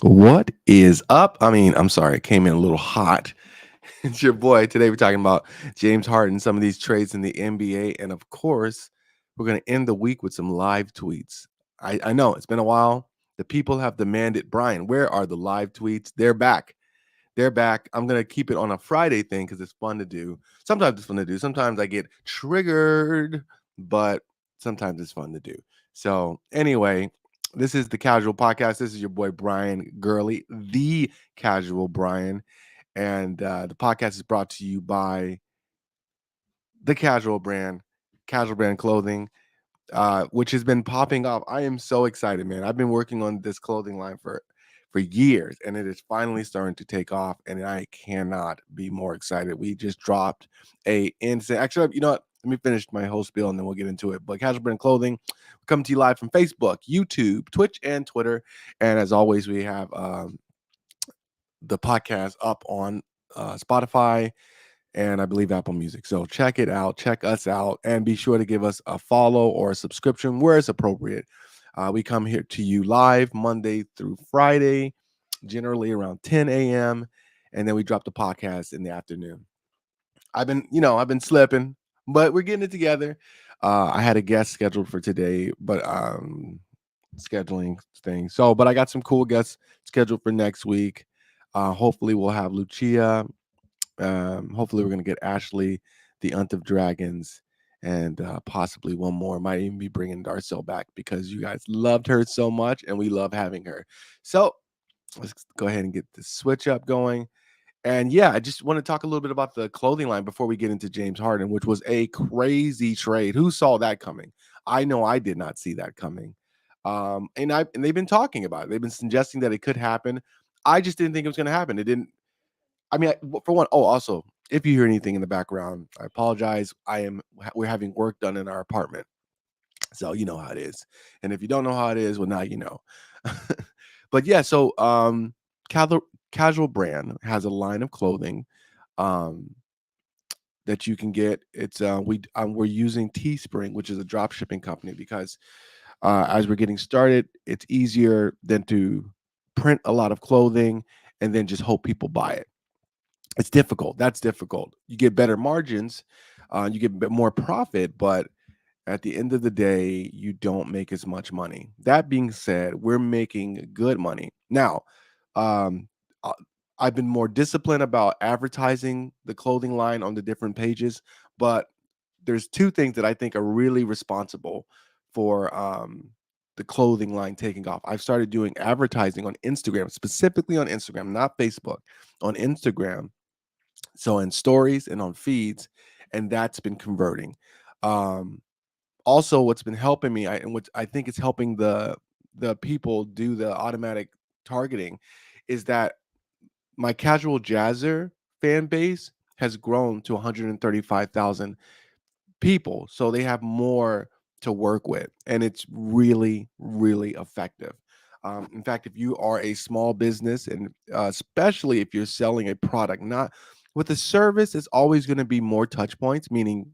What is up? I'm sorry, it came in a little hot. It's your boy. Today we're talking about James Harden, some of these trades in the NBA, and of course, we're going to end the week with some live tweets. I know it's been a while. The people have demanded, Brian, where are the live tweets? They're back. They're back. I'm going to keep it on a Friday thing because it's fun to do. Sometimes it's fun to do. Sometimes I get triggered, but sometimes it's fun to do. So, anyway, this is the Casual Podcast. This is your boy, Brian Girley, the Casual Brian. And the podcast is brought to you by the Casual Brand Clothing, which has been popping up. I am so excited, man. I've been working on this clothing line for years, and it is finally starting to take off, and I cannot be more excited. We just dropped a insane. Actually, you know what? Let me finish my whole spiel, and then we'll get into it. But Casual Brand Clothing, coming to you live from Facebook, YouTube, Twitch, and Twitter. And as always, we have the podcast up on Spotify and I believe Apple Music. So check it out, check us out, and be sure to give us a follow or a subscription where it's appropriate. We come here to you live Monday through Friday, generally around 10 a.m., and then we drop the podcast in the afternoon. I've been slipping, but we're getting it together. I had a guest scheduled for today, but scheduling things. So, but I got some cool guests scheduled for next week. Hopefully, we'll have Lucia. Hopefully, we're going to get Ashley, the Unt of Dragons, and possibly one more. Might even be bringing Darcel back because you guys loved her so much, and we love having her. So let's go ahead and get the switch up going. And yeah, I just want to talk a little bit about the clothing line before we get into James Harden, which was a crazy trade. Who saw that coming? I know I did not see that coming. And they've been talking about it. They've been suggesting that it could happen. I just didn't think it was going to happen. It didn't. For one, oh, also, if you hear anything in the background, I apologize. We're having work done in our apartment, so you know how it is. And if you don't know how it is, well, now you know. But yeah, so Casual Brand has a line of clothing um, that you can get. We're using Teespring, which is a drop shipping company, because as we're getting started, it's easier than to print a lot of clothing and then just hope people buy it. It's difficult. That's difficult. You get better margins, you get a bit more profit, but at the end of the day, you don't make as much money. That being said, we're making good money. Now, um, uh, I've been more disciplined about advertising the clothing line on the different pages, but there's two things that I think are really responsible for the clothing line taking off. I've started doing advertising on Instagram, specifically on Instagram, not Facebook, on Instagram, so in stories and on feeds, and that's been converting. Um, Also, what's been helping me, and what I think is helping the people do the automatic targeting, is that my casual jazzer fan base has grown to 135,000 people, so they have more to work with, and it's really, really effective. In fact, if you are a small business, and especially if you're selling a product, not with a service, it's always going to be more touch points, meaning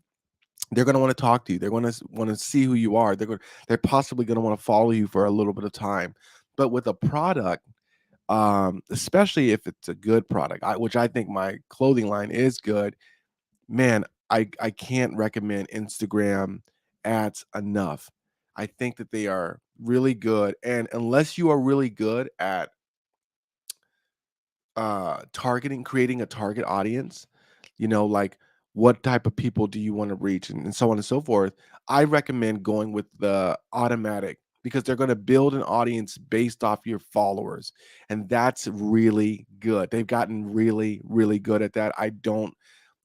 they're going to want to talk to you. They're going to want to see who you are. They're possibly going to want to follow you for a little bit of time. But with a product, especially if it's a good product, which I think my clothing line is good, man, I can't recommend Instagram ads enough. I think that they are really good, and unless you are really good at targeting, creating a target audience, like what type of people do you want to reach, and so on and so forth, I recommend going with the automatic, because they're going to build an audience based off your followers, and that's really good. They've gotten really, really good at that. I don't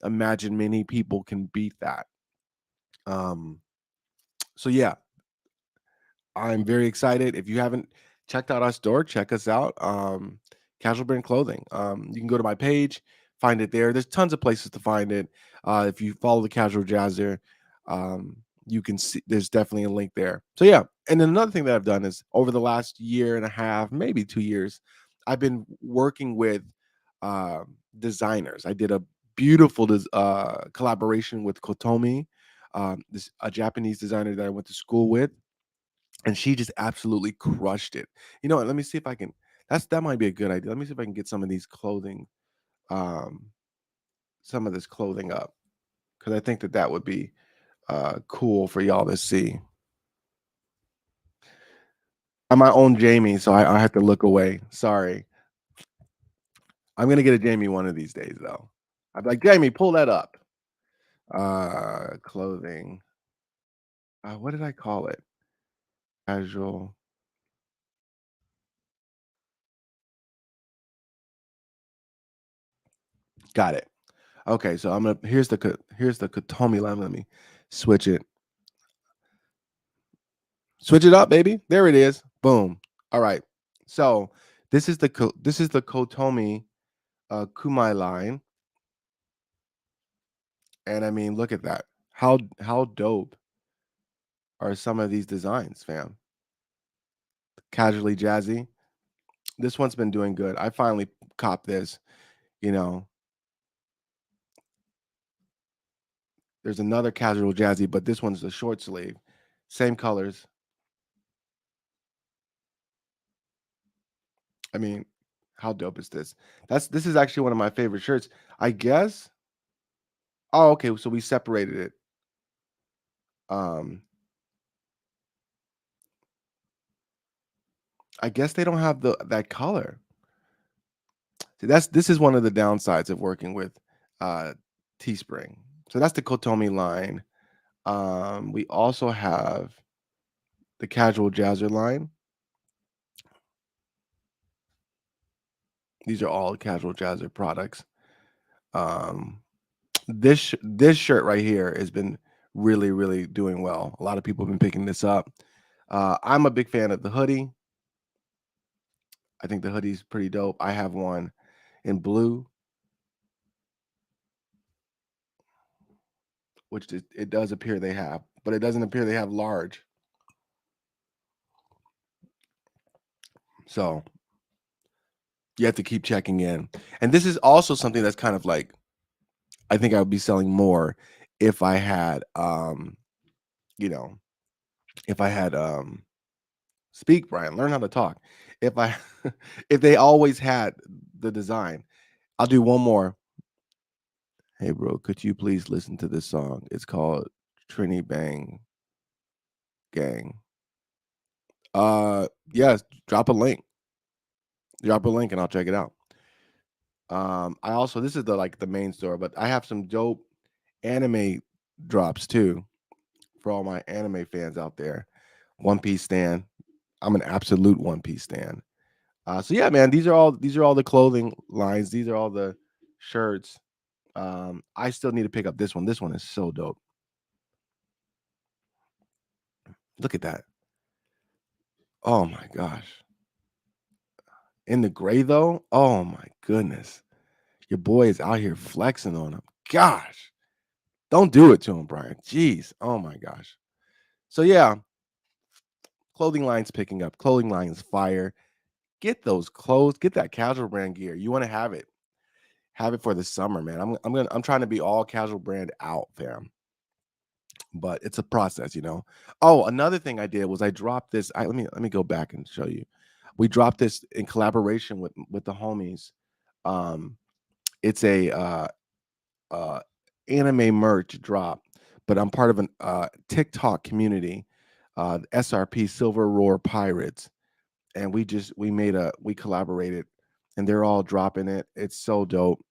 imagine many people can beat that. um so yeah, I'm very excited. If you haven't checked out our store, check us out. Casual Brand Clothing. You can go to my page, find it there. There's tons of places to find it. If you follow the Casual Jazzer, um, you can see there's definitely a link there. So yeah. And then another thing that I've done is over the last year and a half, maybe 2 years, I've been working with uh, designers. I did a beautiful collaboration with Kotomi, this a Japanese designer that I went to school with, and she just absolutely crushed it. Let me see if I can. That might be a good idea. Let me see if I can get some of these clothing, um, some of this clothing up, because I think that would be cool for y'all to see. I'm my own Jamie, so I have to look away. Sorry. I'm gonna get a Jamie one of these days, though. I'd be like, Jamie, pull that up. Clothing. What did I call it? Casual. Got it. Okay, so I'm gonna here's the Katomi line. Let me switch it. Switch it up, baby. There it is. Boom. All right. So this is the Kotomi Kumai line, and I mean, look at that. How dope are some of these designs, fam? Casually jazzy. This one's been doing good. I finally copped this. You know, there's another casual jazzy, but this one's the short sleeve. Same colors. I mean, how dope is this? This is actually one of my favorite shirts. I guess. Oh, okay. So we separated it. Um, I guess they don't have that color. See, this is one of the downsides of working with uh Teespring. So that's the Kotomi line. We also have the casual jazzer line. These are all casual jazzer products. Um, this shirt right here has been really doing well. A lot of people have been picking this up. I'm a big fan of the hoodie. I think the hoodie's pretty dope. I have one in blue, which it does appear they have, but it doesn't appear they have large. So you have to keep checking in. And this is also something that's kind of like I think I would be selling more if I had you know, if I had speak, Brian, learn how to talk. If I if they always had the design. I'll do one more. Hey bro, could you please listen to this song? It's called Trini Bang Gang. Yes, drop a link. Drop a link and I'll check it out. I also this is the main store, but I have some dope anime drops too for all my anime fans out there. One Piece stan. I'm an absolute One Piece stan. So yeah, man, these are all the clothing lines. These are all the shirts. I still need to pick up this one. This one is so dope. Look at that. Oh my gosh. In the gray though. Oh my goodness. Your boy is out here flexing on him. Gosh. Don't do it to him, Brian. Jeez. Oh my gosh. So yeah, clothing line's picking up. Clothing line's fire. Get those clothes. Get that casual brand gear. You want to have it. Have it for the summer, man. I'm trying to be all casual brand out, fam. But it's a process, you know. Oh, another thing I did was I dropped this. Let me go back and show you. We dropped this in collaboration with the homies. Um, it's a uh anime merch drop, but I'm part of an TikTok community, SRP Silver Roar Pirates, and we collaborated, and they're all dropping it. It's so dope.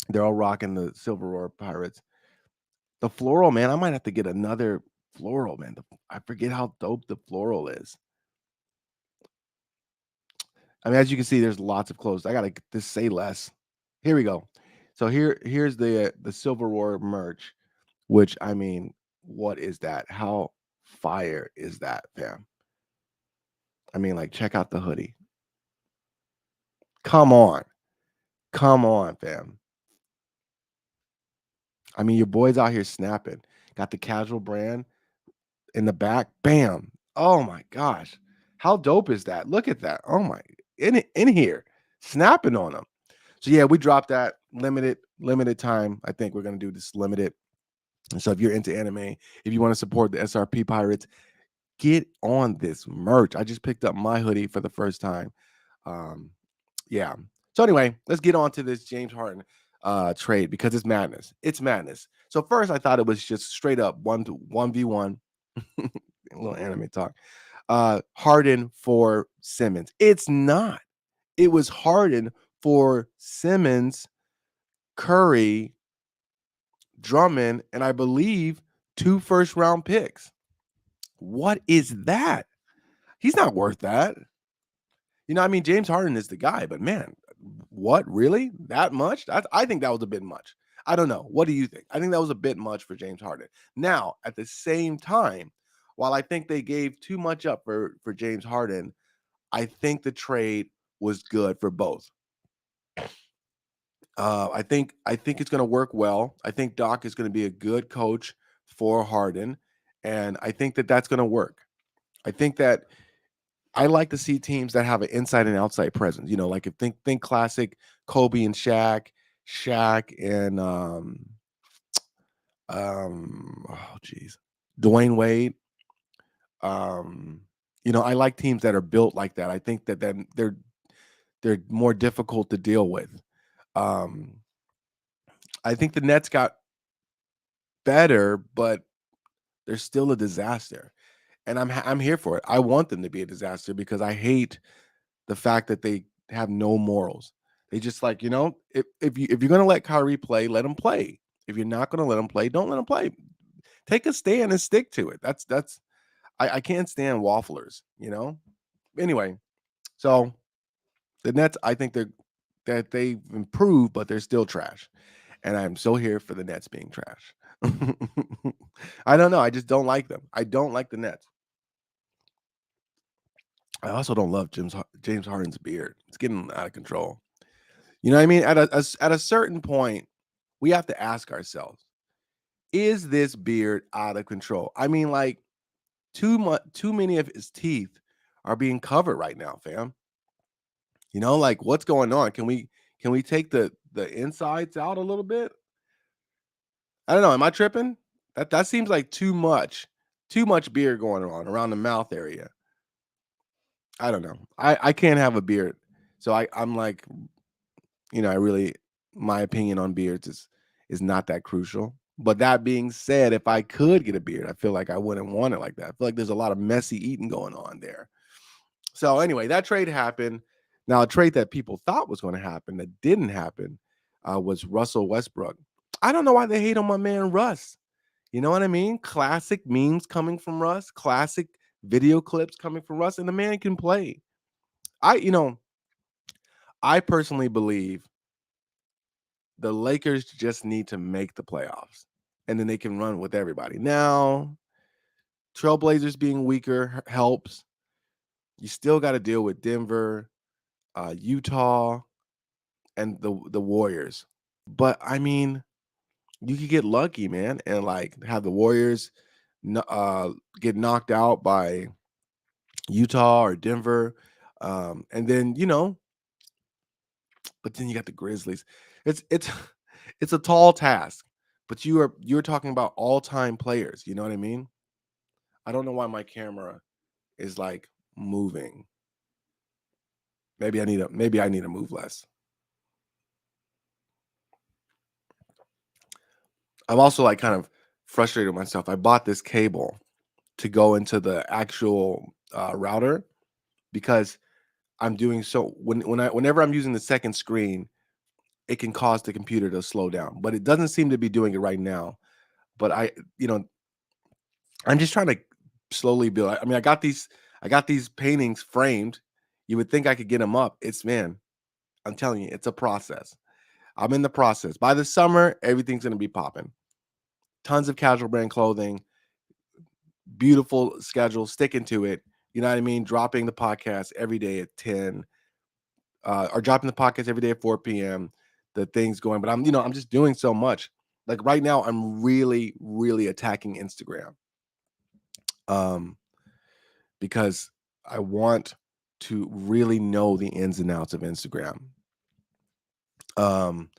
They're all rocking the Silver Roar Pirates. The floral, man, I might have to get another floral, man. I forget how dope the floral is. I mean, as you can see, there's lots of clothes. I gotta just say less. Here we go. So here's the Silver Roar merch, which I mean, what is that? How fire is that, fam? I mean, like, check out the hoodie. Come on, come on, fam. I mean, your boy's out here snapping. Got the casual brand in the back. Bam. Oh my gosh. How dope is that? Look at that. Oh my in here. Snapping on them. So yeah, we dropped that limited time. I think we're gonna do this limited. And so if you're into anime, if you want to support the SRP Pirates, get on this merch. I just picked up my hoodie for the first time. Um, yeah. So anyway, let's get on to this James Harden trade because it's madness. It's madness. So first, I thought it was just straight up 1v1, a little anime talk. Harden for Simmons. It's not. It was Harden for Simmons, Curry, Drummond, and I believe 2 first-round picks. What is that? He's not worth that. I mean, James Harden is the guy, but man, what really? That much? I think that was a bit much. I don't know. What do you think? I think that was a bit much for James Harden. Now, at the same time, while I think they gave too much up for James Harden, I think the trade was good for both. I think it's going to work well. I think Doc is going to be a good coach for Harden, and I think that that's going to work. I think that I like to see teams that have an inside and outside presence. Like if think classic Kobe and Shaq and oh geez, Dwayne Wade. Um, I like teams that are built like that. I think that then they're more difficult to deal with. Um, I think the Nets got better, but they're still a disaster. And I'm here for it. I want them to be a disaster because I hate the fact that they have no morals. They just like, if you're gonna let Kyrie play, let him play. If you're not gonna let him play, don't let him play. Take a stand and stick to it. That's I can't stand wafflers. Anyway, so the Nets, I think they've improved, but they're still trash. And I'm so here for the Nets being trash. I don't know. I just don't like them. I don't like the Nets. I also don't love James Harden's beard. It's getting out of control. You know what I mean? At a certain point, we have to ask ourselves, is this beard out of control? I mean, like too many of his teeth are being covered right now, fam. Like what's going on? Can we take the insides out a little bit? I don't know. Am I tripping? That seems like too much. Too much beard going on around the mouth area. I don't know. I can't have a beard. So I'm like, I really my opinion on beards is not that crucial. But that being said, if I could get a beard, I feel like I wouldn't want it like that. I feel like there's a lot of messy eating going on there. So anyway, that trade happened. Now, a trade that people thought was going to happen that didn't happen was Russell Westbrook. I don't know why they hate on my man Russ. You know what I mean? Classic memes coming from Russ, classic video clips coming from Russ, and the man can play. I personally believe the Lakers just need to make the playoffs, and then they can run with everybody. Now, Trailblazers being weaker helps. You still got to deal with Denver, Utah, and the Warriors. But I mean, you could get lucky, man, and like have the Warriors get knocked out by Utah or Denver, and then but then you got the Grizzlies. It's it's a tall task, but you're talking about all-time players, you know what I mean? I don't know why my camera is like moving. Maybe I need to move less. I'm also like kind of frustrated with myself. I bought this cable to go into the actual router because I'm doing so whenever I'm using the second screen, it can cause the computer to slow down, but it doesn't seem to be doing it right now. But you know, I'm just trying to slowly build. I mean, I got these paintings framed. You would think I could get them up. I'm telling you, it's a process. I'm in the process. By the summer, everything's gonna be popping. Tons of casual brand clothing, beautiful schedule, sticking to it. You know what I mean? Dropping the podcast every day at 10, or dropping the podcast every day at 4 p.m. The things going, but I'm just doing so much. Like right now, I'm really, really attacking Instagram. Um, because I want to really know the ins and outs of Instagram. Um,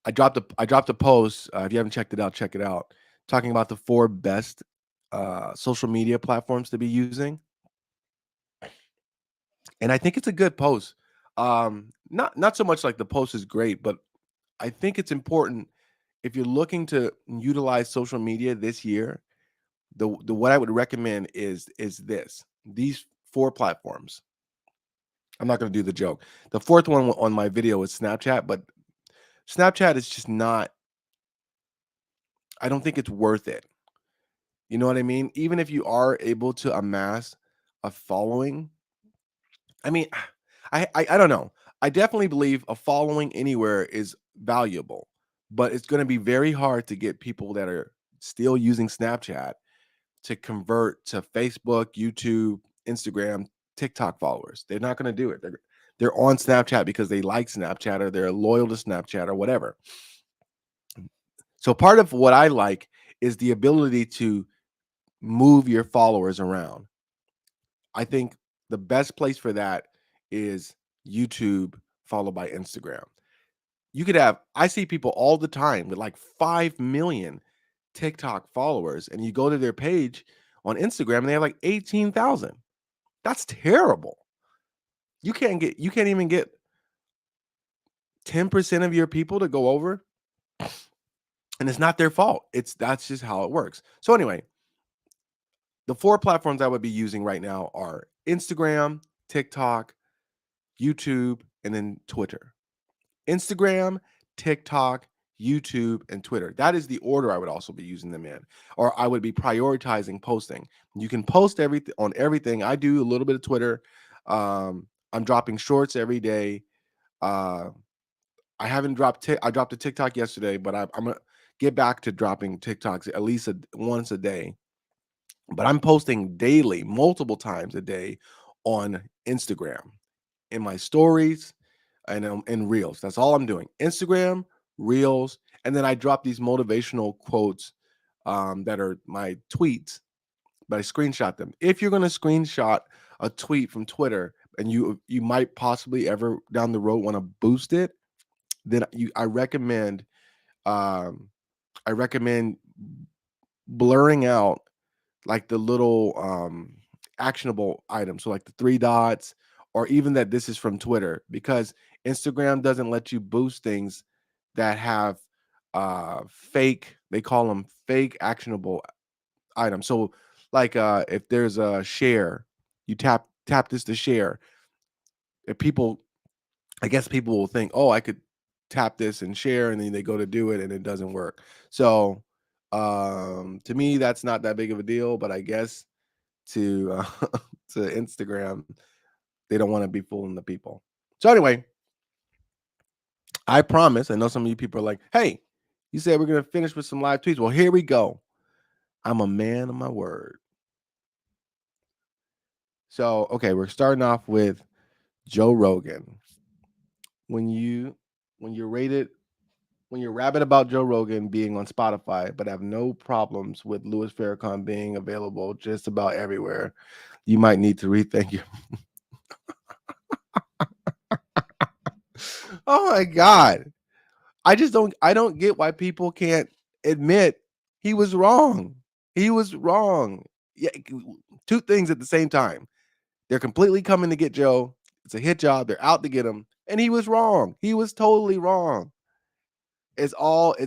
I dropped a post. If you haven't checked it out, check it out. Talking about the 4 best social media platforms to be using. And I think it's a good post. Not so much like the post is great, but I think it's important if you're looking to utilize social media this year. The what I would recommend is these 4 platforms. I'm not going to do the joke. The fourth one on my video is Snapchat, but Snapchat is just not. I don't think it's worth it. You know what I mean? Even if you are able to amass a following, I mean, I don't know. I definitely believe a following anywhere is valuable, but it's going to be very hard to get people that are still using Snapchat to convert to Facebook, YouTube, Instagram, TikTok followers. They're not going to do it. They're on Snapchat because they like Snapchat or they're loyal to Snapchat or whatever. So part of what I like is the ability to move your followers around. I think the best place for that is YouTube followed by Instagram. You could have I see people all the time with like 5 million TikTok followers, and you go to their page on Instagram and they have like 18,000. That's terrible. You can't even get 10% of your people to go over, and it's not their fault. That's just how it works. So anyway, the 4 platforms I would be using right now are Instagram, TikTok, YouTube, and then Twitter. Instagram, TikTok, YouTube, and Twitter. That is the order I would also be using them in, or I would be prioritizing posting. You can post everything on everything. I do a little bit of Twitter. I'm dropping shorts every day. Uh, I haven't dropped. I dropped a TikTok yesterday, but I'm gonna get back to dropping TikToks at least once a day. But I'm posting daily, multiple times a day on Instagram in my stories and in reels. That's all I'm doing. Instagram, reels, and then I drop these motivational quotes that are my tweets, but I screenshot them. If you're going to screenshot a tweet from Twitter and you might possibly ever down the road want to boost it, then um, I recommend blurring out like the little actionable items, so like the 3 dots, or even that this is from Twitter, because Instagram doesn't let you boost things that have fake, they call them fake actionable items. So like if there's a share, you tap this to share. If people, I guess people will think, oh, I could tap this and share, and then they go to do it and it doesn't work. So to me that's not that big of a deal, but I guess to to Instagram, they don't want to be fooling the people. So anyway, I promise. I know some of you people are like, "Hey, you said we're gonna finish with some live tweets." Well, here we go. I'm a man of my word. So okay, we're starting off with Joe Rogan. When you when you're rated when you're rabid about Joe Rogan being on Spotify, but have no problems with Louis Farrakhan being available just about everywhere, you might need to rethink your. Oh my God. I don't get why people can't admit he was wrong. He was wrong. Yeah, 2 things at the same time. They're completely coming to get Joe. It's a hit job. They're out to get him, and he was wrong. He was totally wrong. It's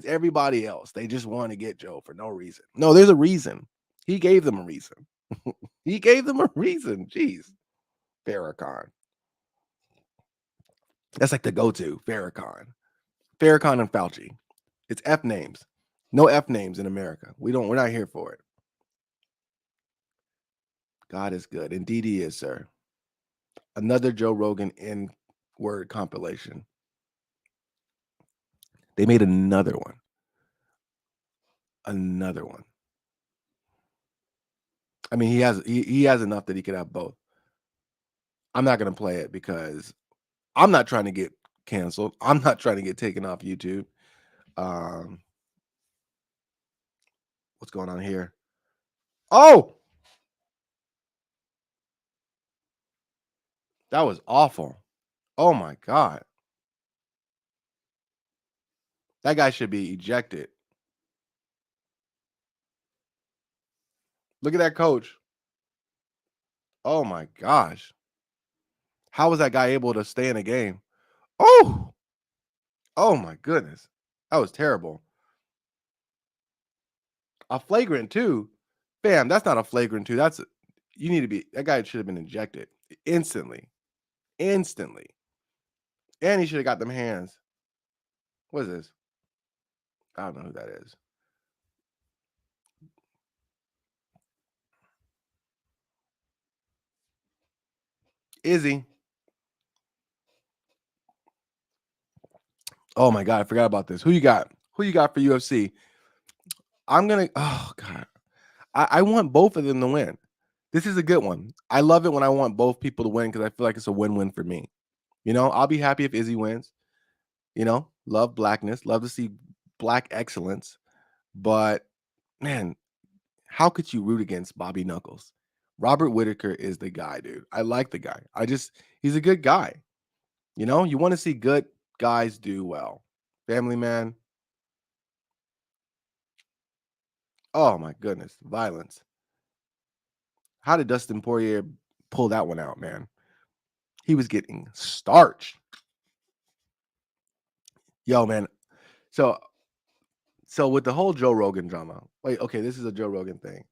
everybody else. They just want to get Joe for no reason. No, there's a reason. He gave them a reason. He gave them a reason. Jeez. Farrakhan. That's like the go-to, Farrakhan. Farrakhan and Fauci. It's F names. No F names in America. We're not here for it. God is good. Indeed he is, sir. Another Joe Rogan N word compilation. They made another one. Another one. I mean, he has enough that he could have both. I'm not gonna play it because I'm not trying to get canceled. I'm not trying to get taken off YouTube. Um, what's going on here? Oh, that was awful. Oh my God. That guy should be ejected. Look at that coach. Oh my gosh. How was that guy able to stay in a game? Oh, oh my goodness. That was terrible. A flagrant too. Bam, that's not a flagrant two. You need to be that guy should have been ejected instantly. Instantly. And he should have got them hands. What is this? I don't know who that is. Izzy. Oh my god, I forgot about this. Who you got? Who you got for UFC? I'm gonna. Oh god, I want both of them to win. This is a good one. I love it when I want both people to win because I feel like it's a win-win for me. I'll be happy if Izzy wins. Love blackness, love to see black excellence. But man, how could you root against Bobby Knuckles? Robert Whitaker is the guy, dude. I like the guy. He's a good guy. You want to see good guys do well. Family man. Oh my goodness, violence. How did Dustin Poirier pull that one out, man? He was getting starched. Yo, man. So so with the whole Joe Rogan drama, wait, okay, this is a Joe Rogan thing.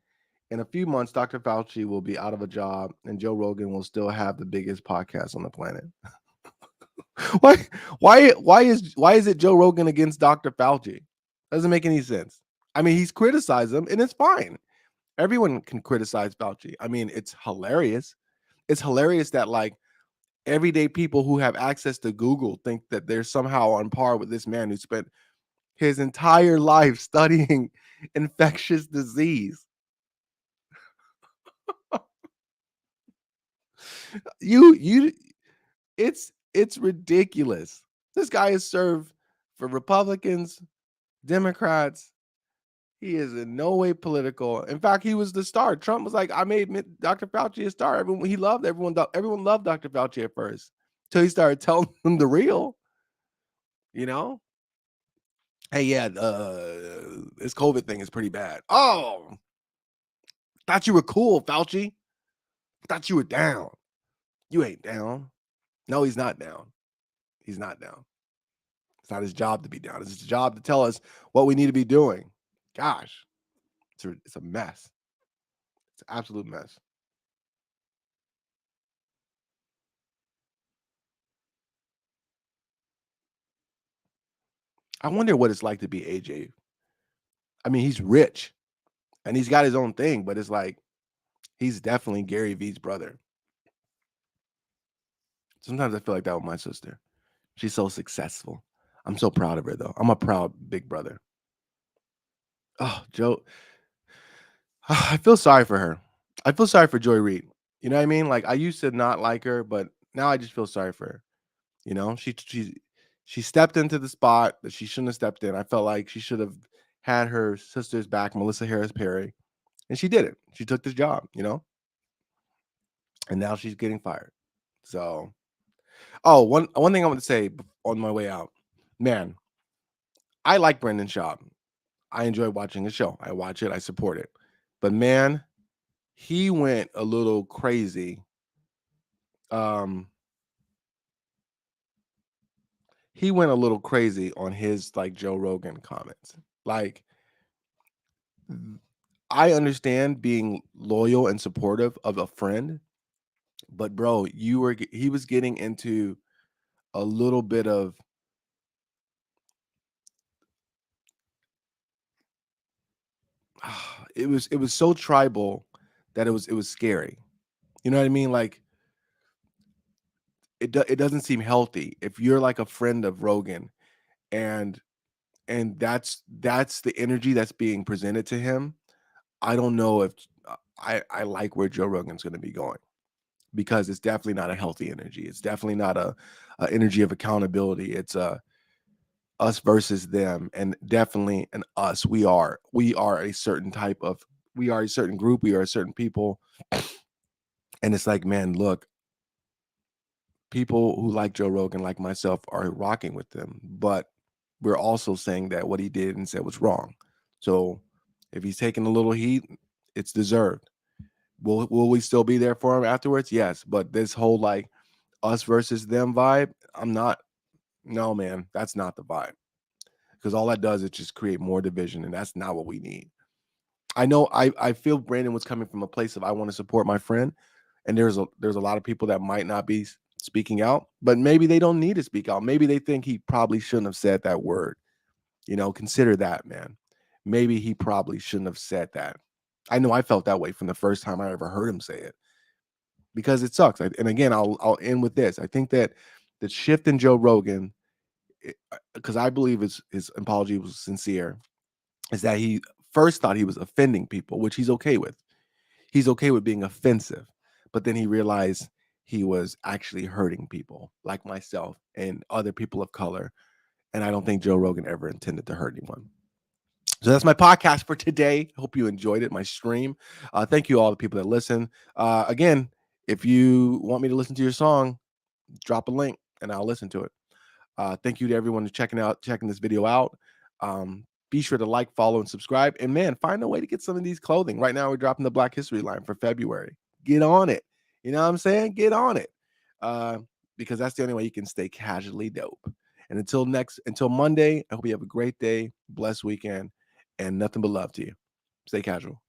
In a few months, Dr. Fauci will be out of a job and Joe Rogan will still have the biggest podcast on the planet. why why is it Joe Rogan against Dr. Fauci? Doesn't make any sense. I mean, he's criticized him and it's fine. Everyone can criticize Fauci. I mean, it's hilarious. It's hilarious that like everyday people who have access to Google think that they're somehow on par with this man who spent his entire life studying infectious disease. You it's ridiculous. This guy has served for Republicans, Democrats. He is in no way political. In fact, he was the star. Trump was like, I made Dr. Fauci a star. Everyone loved Dr. Fauci at first. Till he started telling them the real, you know? Hey, yeah, this COVID thing is pretty bad. Oh, thought you were cool, Fauci. Thought you were down. You ain't down. No, he's not down. He's not down. It's not his job to be down. It's his job to tell us what we need to be doing. Gosh, it's a mess. It's an absolute mess. I wonder what it's like to be AJ. I mean, he's rich and he's got his own thing, but it's like he's definitely Gary Vee's brother. Sometimes I feel like that with my sister. She's so successful. I'm so proud of her, though. I'm a proud big brother. Oh, Joe. I feel sorry for her. I feel sorry for Joy Reid. You know what I mean? Like I used to not like her, but now I just feel sorry for her. She stepped into the spot that she shouldn't have stepped in. I felt like she should have had her sister's back, Melissa Harris Perry, and she did it. She took this job, and now she's getting fired. So, one thing I want to say on my way out, man, I like Brendan Schaub. I enjoy watching his show. I watch it. I support it. But man, he went a little crazy. Um, he went a little crazy on his like Joe Rogan comments. Like, I understand being loyal and supportive of a friend, but bro, he was getting into a little bit of it was so tribal that it was scary. You know what I mean? Like it doesn't seem healthy if you're like a friend of Rogan and that's the energy that's being presented to him. I don't know if I like where Joe Rogan's going to be going because it's definitely not a healthy energy. It's definitely not a energy of accountability. It's a us versus them, and definitely an us. We are a certain type of we are a certain group. We are a certain people, and it's like, man, look, people who like Joe Rogan, like myself, are rocking with them, but we're also saying that what he did and said was wrong. So if he's taking a little heat, it's deserved. Will we still be there for him afterwards? Yes, but this whole like, us versus them vibe, I'm not. No, man, that's not the vibe. Because all that does is just create more division, and that's not what we need. I know I feel Brandon was coming from a place of I want to support my friend, and there's a lot of people that might not be speaking out, but maybe they don't need to speak out. Maybe they think he probably shouldn't have said that word. Consider that, man. Maybe he probably shouldn't have said that. I know I felt that way from the first time I ever heard him say it because it sucks. And again, I'll end with this. I think that the shift in Joe Rogan, because I believe his apology was sincere, is that he first thought he was offending people, which he's okay with. He's okay with being offensive, but then he realized he was actually hurting people like myself and other people of color. And I don't think Joe Rogan ever intended to hurt anyone. So that's my podcast for today. Hope you enjoyed it, my stream. Thank you all the people that listen. Again, if you want me to listen to your song, drop a link and I'll listen to it. Thank you to everyone who's checking this video out. Be sure to like, follow, and subscribe. And man, find a way to get some of these clothing. Right now, we're dropping the Black History line for February. Get on it. You know what I'm saying? Get on it. Because that's the only way you can stay casually dope. And until Monday, I hope you have a great day, blessed weekend, and nothing but love to you. Stay casual.